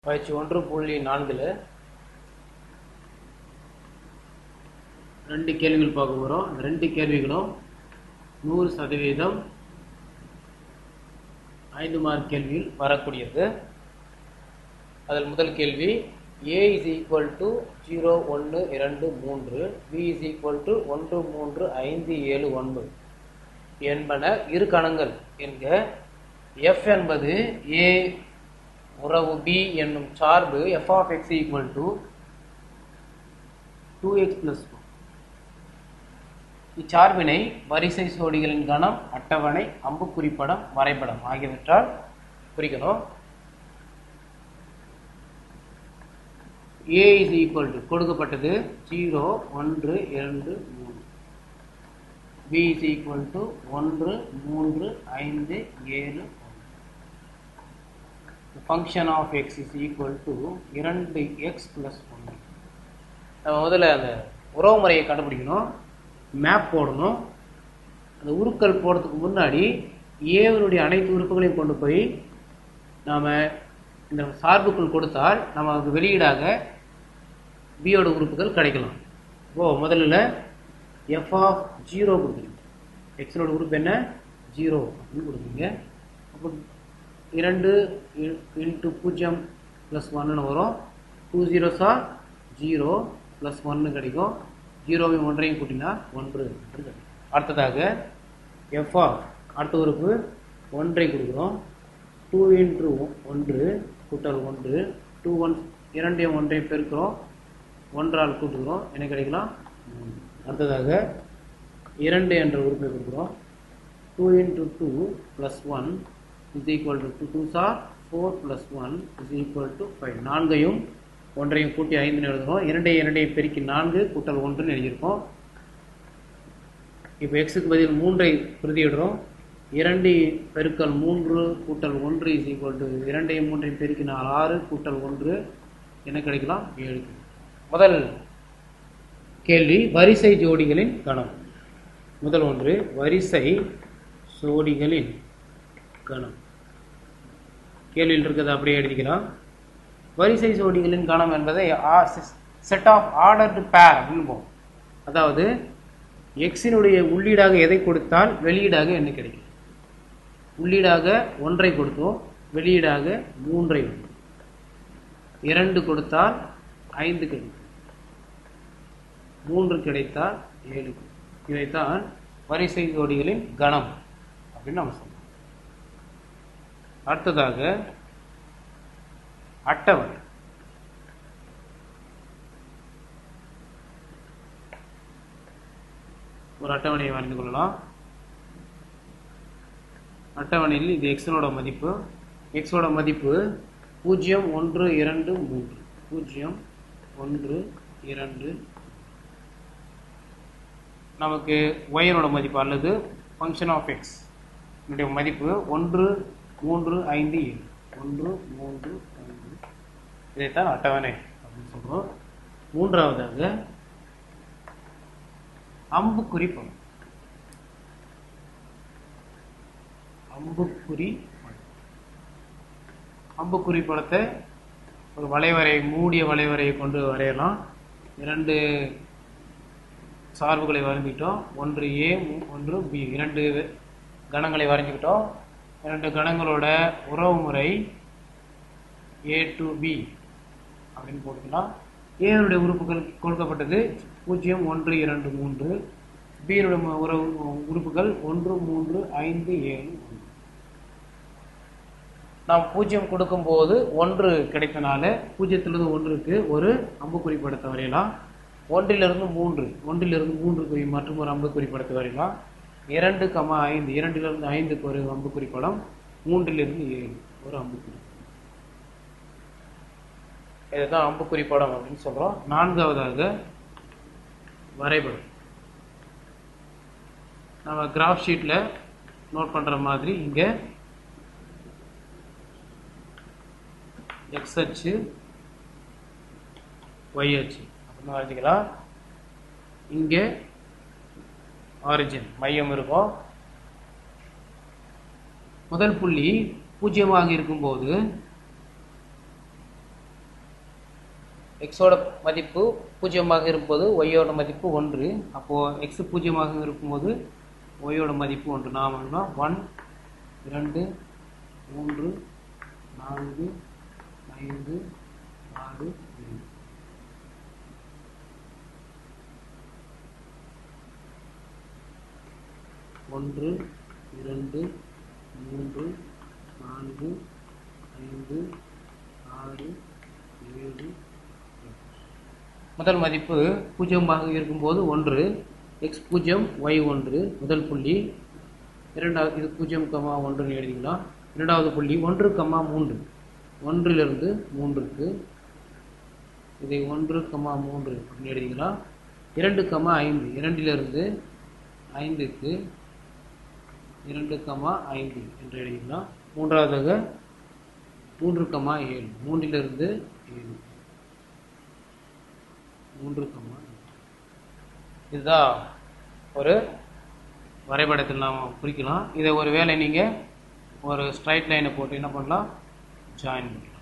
பயிற்சி 1.4 2 கேள்விகள் பார்க்க போகிறோம். அந்த 2 கேள்விகளும் 100% 5 மார்க் கேள்வியில் வரக்கூடியது. அதில் முதல் கேள்வி A is equal to 0, 1, 2, 3, B is equal to 1, 3, 5, 7, 9 என்பன இரு கணங்கள் என்க. F என்பது A உறவு B என்னும் சார்பு f of x equal to 2x plus 4. இச்சார்பினை வரிசை சோடிகளின் கணம், அட்டவணை, அம்புக்குறிப்படம், வரைபடம் ஆகியவற்றால் குறிக்கணும். A is equal to கொடுக்கப்பட்டது 0, 1, 2, 3. B is equal to 1, 3, 5, 7. The function of x is equal to 2x plus 1. நம்ம முதல்ல அந்த உறவு முறையை கண்டுபிடிக்கணும், மேப் போடணும். அந்த உருக்கள் போடுறதுக்கு முன்னாடி ஏவனுடைய அனைத்து உறுப்புகளையும் கொண்டு போய் நாம் இந்த சார்புக்குள் கொடுத்தால் நமக்கு வெளியீடாக பியோட உறுப்புகள் கிடைக்கலாம். முதல்ல f of 0 கொடுக்குறீங்க, எக்ஸனோட உறுப்பு என்ன 0 அப்படின்னு கொடுக்குறீங்க. அப்போ 2 into 0 plus 1 வரும். 2 zeros are 0 plus 1 கிடைக்கும். 0 1 கூட்டினா 1 கிடைக்கும். அடுத்ததாக f of அடுத்த உறுப்பு 1 கொடுக்குறோம். 2 into 1 கூட்டல் 1, 2 1 2 1 பெருக்கிறோம், 1 ஆல் கூட்டுகிறோம், என்ன கிடைக்கலாம் 3. அடுத்ததாக 2 என்ற உறுப்பை கொடுக்குறோம். 2 into 2 plus 1 is equal to 2 2s are 4 plus 1 is equal to 5. 4ஐயும் 1ஐயும் கூட்டி 5 எழுதுகிறோம். 2ஐயும் பெருக்கி 4 கூட்டல் 1 எழுதியிருக்கோம். இப்போ எக்ஸுக்கு பதில் 3ஐ பிரதியிடுறோம். 2 பெருக்கல் 3 கூட்டல் 1 is equal to 2ஐயும் 3ஐயும் பெருக்கினால் 6 கூட்டல் 1 என்ன கிடைக்கலாம் 7. முதல் கேள்வி வரிசை ஜோடிகளின் கணம். முதல் ஒன்று வரிசை ஜோடிகளின் கணம். கேள்வியில் இருக்கிறது அப்படியே எழுதிக்கலாம். வரிசை ஜோடிகளின் கணம் என்பதை செட் ஆஃப் ஆர்டர்டு பேர் என்போம். அதாவது எக்ஸினுடைய உள்ளீடாக எதை கொடுத்தால் வெளியீடாக என்ன கிடைக்கும். உள்ளீடாக 1ஐ கொடுத்தோம், வெளியீடாக 3ஐ கொடுத்தோம். 2 கொடுத்தால் 5 கிடைக்கும், 3 கிடைத்தால் 7. இதைத்தான் வரிசை ஜோடிகளின் கணம் அப்படின்னு நம்ம சொல்றோம். அடுத்ததாக அட்டவணை. ஒரு அட்டவணையை வரைந்து கொள்ளலாம். அட்டவணையில் இது எக்ஸனோட மதிப்பு. எக்ஸோட மதிப்பு 0, 1, 2, 3. 0, 1, 2. நமக்கு ஒயனோட மதிப்பு அல்லது ஃபங்க்ஷன் ஆஃப் எக்ஸ் மதிப்பு 1, 3, 5, 7. 1, 3, 5. இதைத்தான் அட்டவணை அப்படின்னு சொல்றோம். மூன்றாவதாக அம்புக்குறி படம். அம்புக்குறி படத்தை ஒரு வளைவரை, மூடிய வளைவரையை கொண்டு வரையலாம். 2 சார்புகளை வரைஞ்சிக்கிட்டோம். 1 A, 1 B. 2 கணங்களை வரைஞ்சிக்கிட்டோம். 2 கணங்களோட உறவு முறை A to B அப்படின்னு போட்டுக்கலாம். ஏனுடைய உறுப்புகள் கொடுக்கப்பட்டது 0, 1, 2, 3. பியினுடைய உறுப்புகள் 1, 3, 5, 7. நாம் 0 கொடுக்கும்போது 1 கிடைத்தனால 0லிருந்து 1க்கு ஒரு அம்புக்குறி படத்தை வரையலாம். 1லிருந்து 3க்கு மற்றும் ஒரு அம்புக்குறி படத்தை வரையலாம். 2, 5, 2லிருந்து 5க்கு ஒரு அம்புக்குறி படம், 3லிருந்து 7 ஒரு அம்புக்குறி. இதுதான் அம்புக்குறி படம் அப்படின்னு சொல்றோம். நான்காவதாக வரைபடம். நம்ம கிராஃப் ஷீட்ல நோட் பண்ற மாதிரி இங்க எக்ஸ் அச்சு, ஒய் அச்சு அப்படின்னு வரைஞ்சிக்கலாம். இங்க ஆரிஜின் மையம் இருக்கும். முதல் புள்ளி 0 இருக்கும்போது எக்ஸோட மதிப்பு 0 இருக்கும்போது ஒய்யோட மதிப்பு 1. அப்போது எக்ஸ் 0 இருக்கும்போது ஒய்யோட மதிப்பு 1. நாம் 1 2 3 4 5 6 7. ஒன்று 2 3 4 5 6 7. முதல் மதிப்பு 0 இருக்கும்போது 1, எக்ஸ் 0 ஒய் 1 முதல் புள்ளி. இரண்டாவது இது 0, 1 எழுதிக்கலாம். இரண்டாவது புள்ளி 1, 3 1லிருந்து 3க்கு இதை 1, 3 அப்படின்னு எழுதிக்கலாம். 2, 5 2லிருந்து 5க்கு 2, 5 என்று எழுதிக்கலாம். மூன்றாவதாக 3, 7 3லிருந்து 7 3, இதுதான் ஒரு வரைபடத்தில் நாம் குறிக்கலாம். இதை ஒரு வேளை நீங்கள் ஒரு ஸ்ட்ரைட் லைனை போட்டு என்ன பண்ணலாம், ஜாயின் பண்ணலாம்.